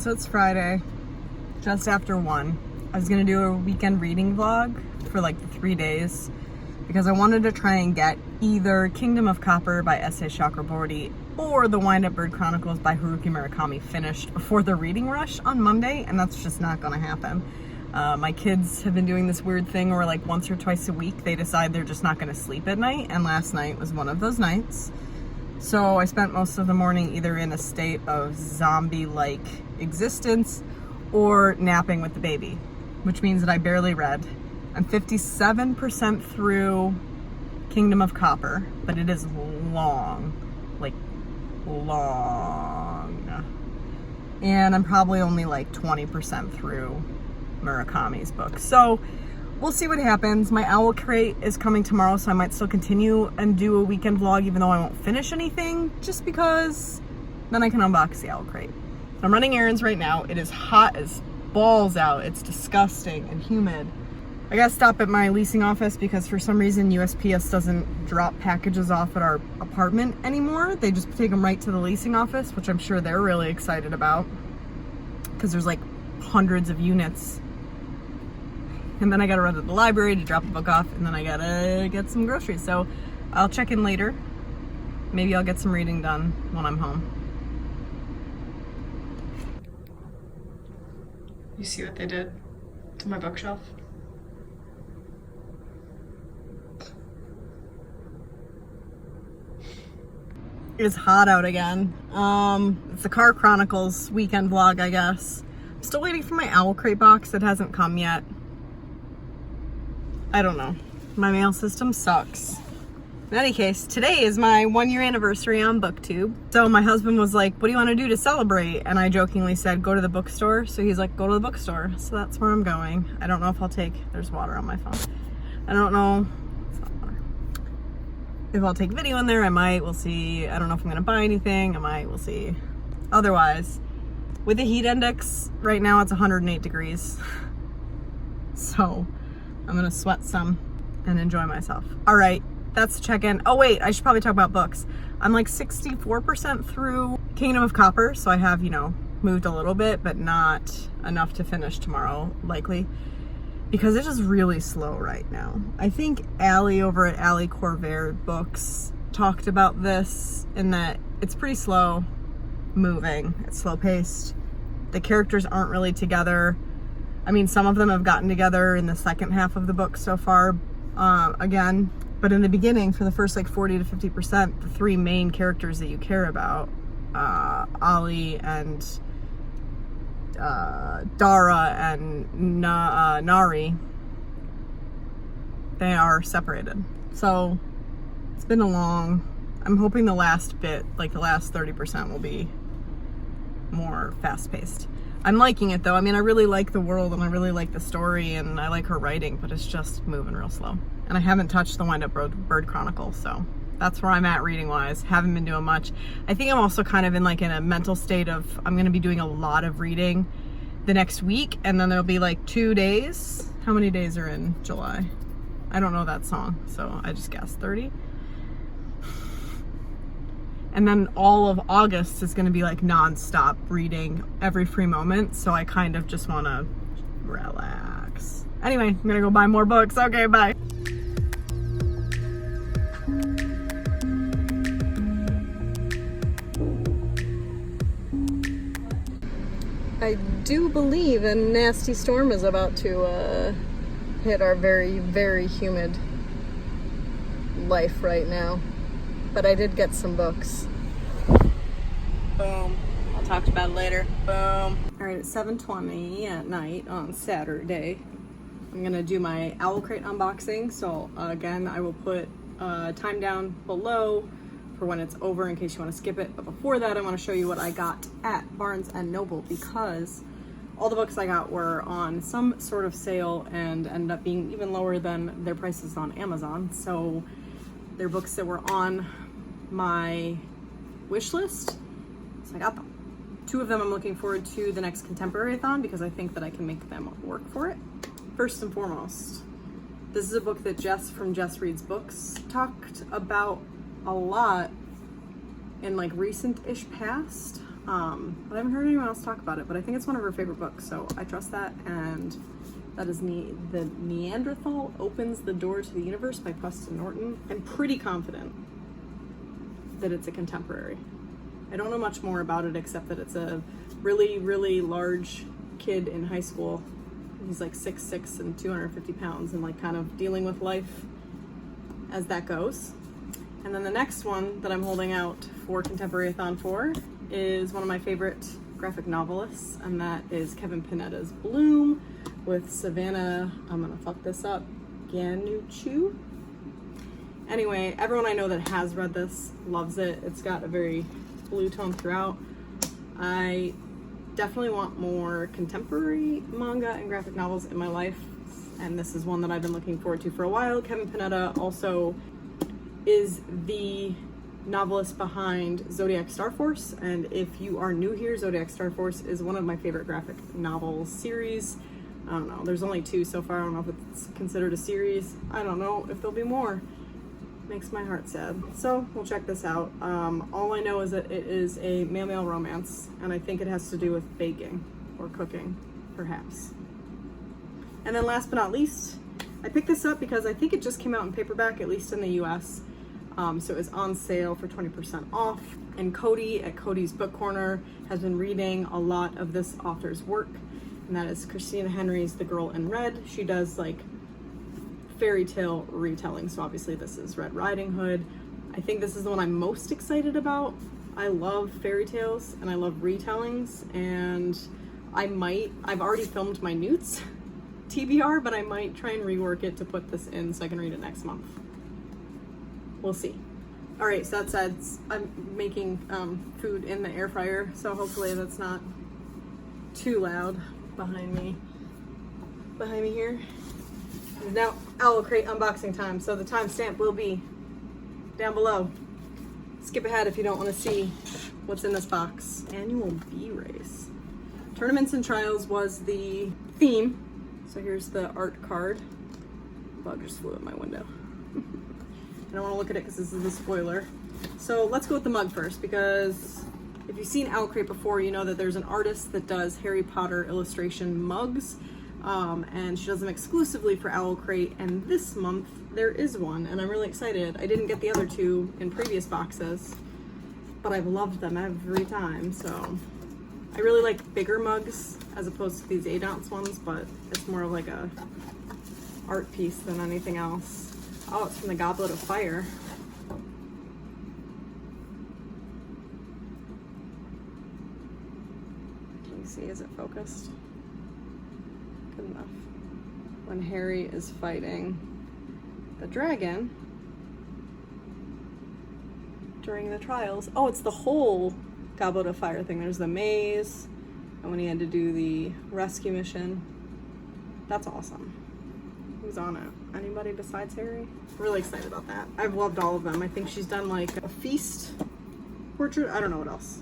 so it's Friday, just after 1. I was gonna do a weekend reading vlog for like the 3 days because I wanted to try and get either Kingdom of Copper by S.A. Chakraborty or The Wind-Up Bird Chronicles by Haruki Murakami finished before the reading rush on Monday, and that's just not gonna happen. My kids have been doing this weird thing where like once or twice a week they decide they're just not gonna sleep at night, and last night was one of those nights. So I spent most of the morning either in a state of zombie-like existence or napping with the baby, which means that I barely read. I'm 57% through Kingdom of Copper, but it is long, like long. And I'm probably only like 20% through Murakami's book. So we'll see what happens. My owl crate is coming tomorrow, so I might still continue and do a weekend vlog even though I won't finish anything, just because then I can unbox the owl crate. I'm running errands right now. It is hot as balls out. It's disgusting and humid. I gotta stop at my leasing office because for some reason USPS doesn't drop packages off at our apartment anymore. They just take them right to the leasing office, which I'm sure they're really excited about because there's like hundreds of units. And then I gotta run to the library to drop the book off, and then I gotta get some groceries. So I'll check in later. Maybe I'll get some reading done when I'm home. You see what they did to my bookshelf? It's hot out again. It's the Car Chronicles weekend vlog, I guess. I'm still waiting for my owl crate box that hasn't come yet. I don't know. My mail system sucks. In any case, today is my 1-year anniversary on Booktube. So my husband was like, what do you want to do to celebrate? And I jokingly said, go to the bookstore. So he's like, go to the bookstore. So that's where I'm going. I don't know if I'll take, there's water on my phone. I don't know. It's not water. If I'll take video in there, I might. We'll see. I don't know if I'm going to buy anything. I might. We'll see. Otherwise, with the heat index, right now it's 108 degrees. So I'm gonna sweat some and enjoy myself. All right, that's the check-in. Oh wait, I should probably talk about books. I'm like 64% through Kingdom of Copper, so I have, you know, moved a little bit, but not enough to finish tomorrow, likely, because it's just really slow right now. I think Allie over at Allie Corvair Books talked about this in that it's pretty slow moving. It's slow-paced. The characters aren't really together. I mean, some of them have gotten together in the second half of the book so far, again, but in the beginning, for the first like 40 to 50%, the 3 main characters that you care about, Ali and Dara and Nari, they are separated. So it's been I'm hoping the last bit, like the last 30%, will be more fast-paced. I'm liking it though. I mean, I really like the world and I really like the story and I like her writing, but it's just moving real slow. And I haven't touched the Wind-Up Bird Chronicles, so that's where I'm at reading-wise. Haven't been doing much. I think I'm also kind of in a mental state of I'm gonna be doing a lot of reading the next week, and then there'll be like 2 days. How many days are in July? I don't know that song, so I just guessed 30. And then all of August is going to be like non-stop reading every free moment. So I kind of just want to relax. Anyway, I'm going to go buy more books. Okay, bye. I do believe a nasty storm is about to hit our very, very humid life right now. But I did get some books. Boom. I'll talk about it later. Boom. All right, it's 7:20 at night on Saturday. I'm gonna do my owl crate unboxing. So again, I will put time down below for when it's over in case you want to skip it. But before that, I want to show you what I got at Barnes & Noble, because all the books I got were on some sort of sale and ended up being even lower than their prices on Amazon. So they're books that were on my wish list, so I got them. 2 of them I'm looking forward to the next Contemporary-a-thon because I think that I can make them work for it. First and foremost, this is a book that Jess from Jess Reads Books talked about a lot in like recent-ish past. But I haven't heard anyone else talk about it, but I think it's one of her favorite books, so I trust that. And that is The Neanderthal Opens the Door to the Universe by Preston Norton. I'm pretty confident that it's a contemporary. I don't know much more about it except that it's a really, really large kid in high school. He's like 6'6" and 250 pounds and like kind of dealing with life as that goes. And then the next one that I'm holding out for Contemporary-a-thon for is one of my favorite graphic novelists, and that is Kevin Panetta's Bloom with Savannah, I'm gonna fuck this up, Ganuchu. Anyway, everyone I know that has read this loves it. It's got a very blue tone throughout. I definitely want more contemporary manga and graphic novels in my life, and this is one that I've been looking forward to for a while. Kevin Panetta also is the novelist behind Zodiac Star Force, and if you are new here, Zodiac Star Force is one of my favorite graphic novel series. I don't know, there's only 2 so far. I don't know if it's considered a series. I don't know if there'll be more. Makes my heart sad. So we'll check this out. All I know is that it is a male-male romance, and I think it has to do with baking or cooking, perhaps. And then last but not least, I picked this up because I think it just came out in paperback, at least in the US. So it was on sale for 20% off. And Cody at Cody's Book Corner has been reading a lot of this author's work, and that is Christina Henry's The Girl in Red. She does like fairy tale retelling, so obviously this is Red Riding Hood. I think this is the one I'm most excited about. I love fairy tales and I love retellings, and I've already filmed my Newts TBR, but I might try and rework it to put this in so I can read it next month. We'll see. All right, so that said, I'm making food in the air fryer, so hopefully that's not too loud behind me here. It's now Owl Crate unboxing time, so the timestamp will be down below. Skip ahead if you don't want to see what's in this box. Annual bee race. Tournaments and trials was the theme. So here's the art card. Bug just flew at my window. I don't want to look at it because this is a spoiler. So let's go with the mug first, because if you've seen Owl Crate before, you know that there's an artist that does Harry Potter illustration mugs. And she does them exclusively for Owl Crate, and this month there is one, and I'm really excited. I didn't get the other 2 in previous boxes, but I've loved them every time. So I really like bigger mugs as opposed to these 8-ounce ones, but it's more of like a art piece than anything else. Oh, it's from the Goblet of Fire. Can you see, is it focused? Good enough. When Harry is fighting the dragon during the trials. Oh, it's the whole Goblet of Fire thing. There's the maze, and when he had to do the rescue mission. That's awesome. Who's on it? Anybody besides Harry? Really excited about that. I've loved all of them. I think she's done like a feast portrait. I don't know what else.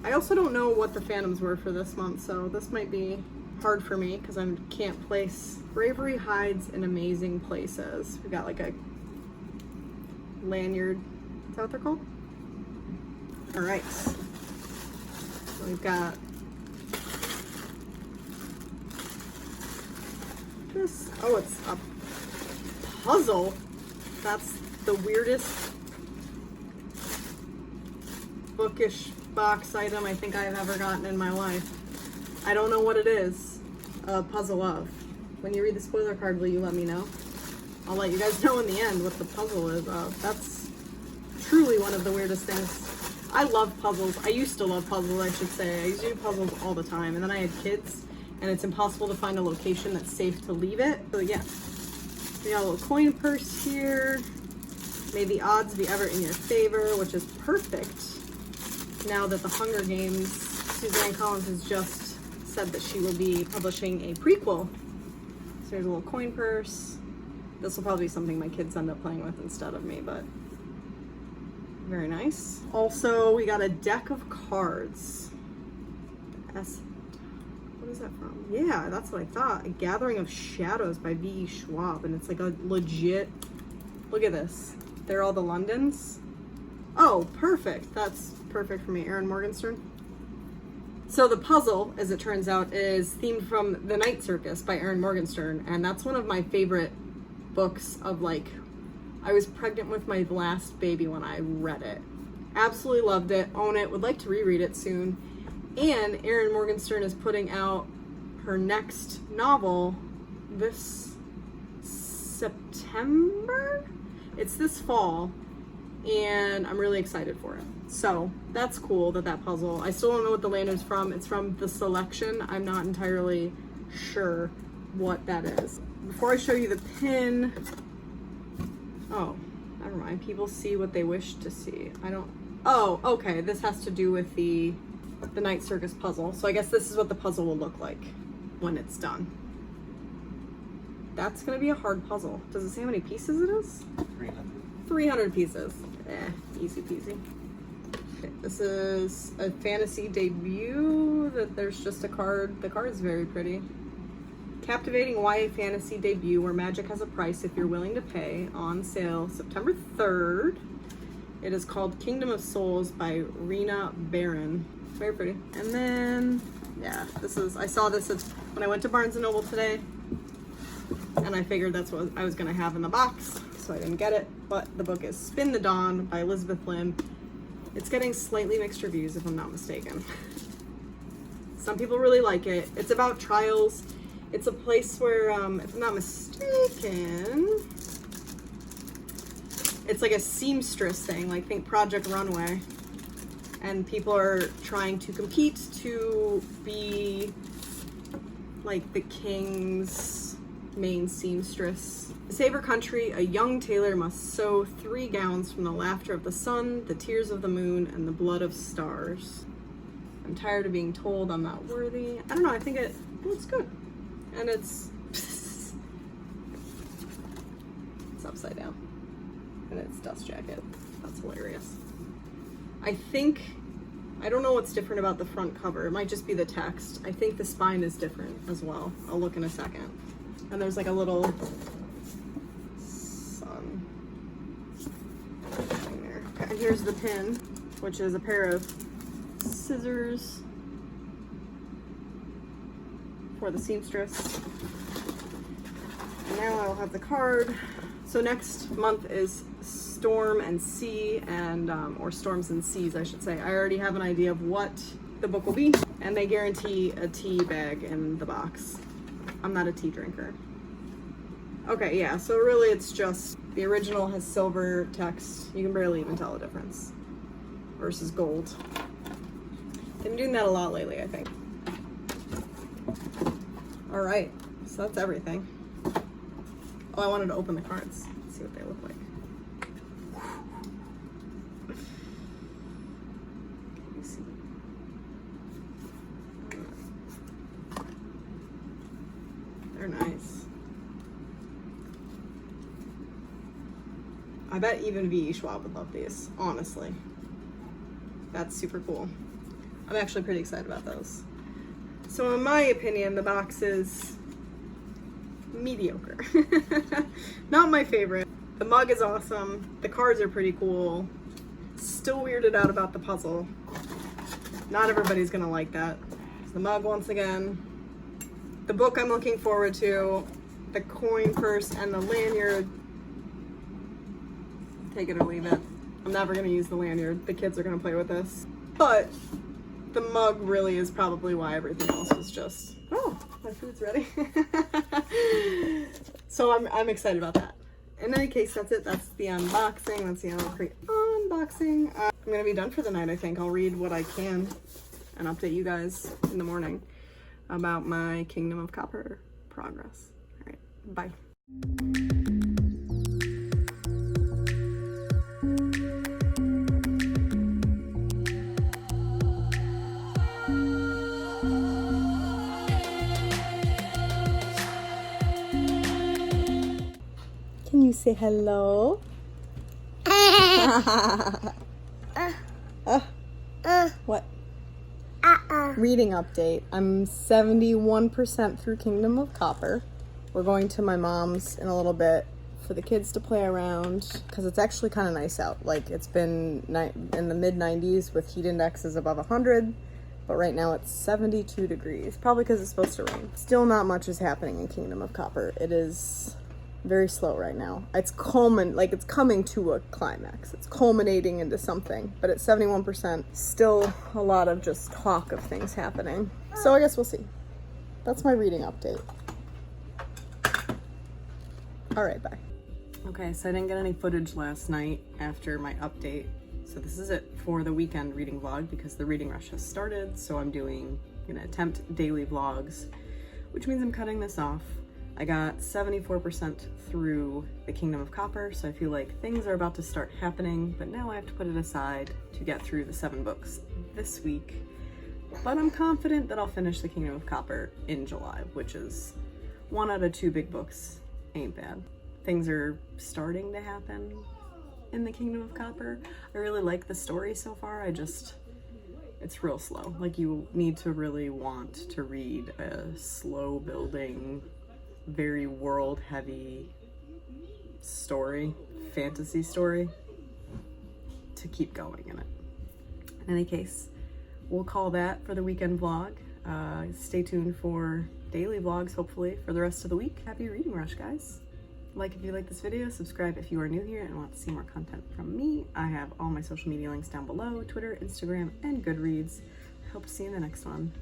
I also don't know what the fandoms were for this month, so this might be hard for me because I can't place. Bravery hides in amazing places. We got like a lanyard. Is that what they're called? All right. So we've got this. Oh, it's a puzzle. That's the weirdest bookish box item I think I've ever gotten in my life. I don't know what it is. A puzzle of. When you read the spoiler card, will you let me know? I'll let you guys know in the end what the puzzle is of. That's truly one of the weirdest things. I love puzzles. I used to love puzzles, I should say. I used to do puzzles all the time. And then I had kids, and it's impossible to find a location that's safe to leave it. So yeah, we got a little coin purse here. May the odds be ever in your favor, which is perfect. Now that the Hunger Games, Suzanne Collins has just said that she will be publishing a prequel. So here's a little coin purse. This will probably be something my kids end up playing with instead of me, but very nice. Also, we got a deck of cards. What is that from? Yeah, that's what I thought. A Gathering of Shadows by V.E. Schwab, and it's like a legit, look at this. They're all the Londons. Oh, perfect. That's perfect for me. Erin Morgenstern. So the puzzle, as it turns out, is themed from The Night Circus by Erin Morgenstern, and that's one of my favorite books of, like, I was pregnant with my last baby when I read it. Absolutely loved it, own it, would like to reread it soon. And Erin Morgenstern is putting out her next novel this September? It's this fall, and I'm really excited for it. So that's cool that puzzle. I still don't know what the lanyard's from. It's from The Selection. I'm not entirely sure what that is. Before I show you the pin, oh, never mind. People see what they wish to see. Oh, okay. This has to do with the Night Circus puzzle. So I guess this is what the puzzle will look like when it's done. That's gonna be a hard puzzle. Does it say how many pieces it is? 300. 300 pieces. Easy peasy. Okay, this is a fantasy debut that there's just a card. The card is very pretty. Captivating YA fantasy debut where magic has a price if you're willing to pay. On sale September 3rd. It is called Kingdom of Souls by Rena Barron. Very pretty. And then, yeah, I saw this when I went to Barnes & Noble today, and I figured that's what I was gonna have in the box, so I didn't get it. But the book is Spin the Dawn by Elizabeth Lim. It's getting slightly mixed reviews, if I'm not mistaken. Some people really like it. It's about trials. It's a place where, if I'm not mistaken, it's like a seamstress thing, like think Project Runway. And people are trying to compete to be like the king's main seamstress. To save her country, a young tailor must sew 3 gowns from the laughter of the sun, the tears of the moon, and the blood of stars. I'm tired of being told I'm not worthy. I don't know, I think it looks good. And it's upside down. And it's dust jacket. That's hilarious. I don't know what's different about the front cover. It might just be the text. I think the spine is different as well. I'll look in a second. And there's like a little sun thing there. Okay, and here's the pin, which is a pair of scissors for the seamstress. And now I'll have the card. So next month is Storm and Sea, or Storms and Seas, I should say. I already have an idea of what the book will be, and they guarantee a tea bag in the box. I'm not a tea drinker. Okay, yeah, so really it's just, the original has silver text. You can barely even tell the difference. Versus gold. They've been doing that a lot lately, I think. All right, so that's everything. Oh, I wanted to open the cards, see what they look like. Can you see? They're nice. I bet even V. Schwab would love these, honestly. That's super cool. I'm actually pretty excited about those. So in my opinion, the box is mediocre. Not my favorite. The mug is awesome. The cards are pretty cool. Still weirded out about the puzzle. Not everybody's gonna like that. So the mug once again. The book I'm looking forward to. The coin purse and the lanyard. Take it or leave it. I'm never gonna use the lanyard. The kids are gonna play with this. But the mug really is probably why everything else was just, oh, my food's ready. So I'm excited about that. In any case, that's it. That's the unboxing. That's the unboxing. I'm gonna be done for the night, I think. I'll read what I can and update you guys in the morning about my Kingdom of Copper progress. All right, bye. Can you say hello? What? Reading update. I'm 71% through Kingdom of Copper. We're going to my mom's in a little bit for the kids to play around because it's actually kind of nice out. Like, it's been in the mid 90s with heat indexes above 100. but right now it's 72 degrees, probably because it's supposed to rain. Still not much is happening in Kingdom of Copper. It is very slow right now. It's it's coming to a climax. It's culminating into something, but at 71%, still a lot of just talk of things happening. So I guess we'll see. That's my reading update. All right, bye. Okay, so I didn't get any footage last night after my update. So this is it for the weekend reading vlog because the reading rush has started. So I'm gonna attempt daily vlogs, which means I'm cutting this off. I got 74% through the Kingdom of Copper, so I feel like things are about to start happening, but now I have to put it aside to get through the 7 books this week. But I'm confident that I'll finish the Kingdom of Copper in July, which is 1 out of 2 big books. Ain't bad. Things are starting to happen in the Kingdom of Copper. I really like the story so far. It's real slow. Like, you need to really want to read a slow building, very world heavy story, fantasy story, to keep going in it. In any case, we'll call that for the weekend vlog. Stay tuned for daily vlogs, hopefully, for the rest of the week. Happy reading rush, guys. Like if you like this video, subscribe if you are new here and want to see more content from me. I have all my social media links down below: Twitter, Instagram, and Goodreads. I hope to see you in the next one.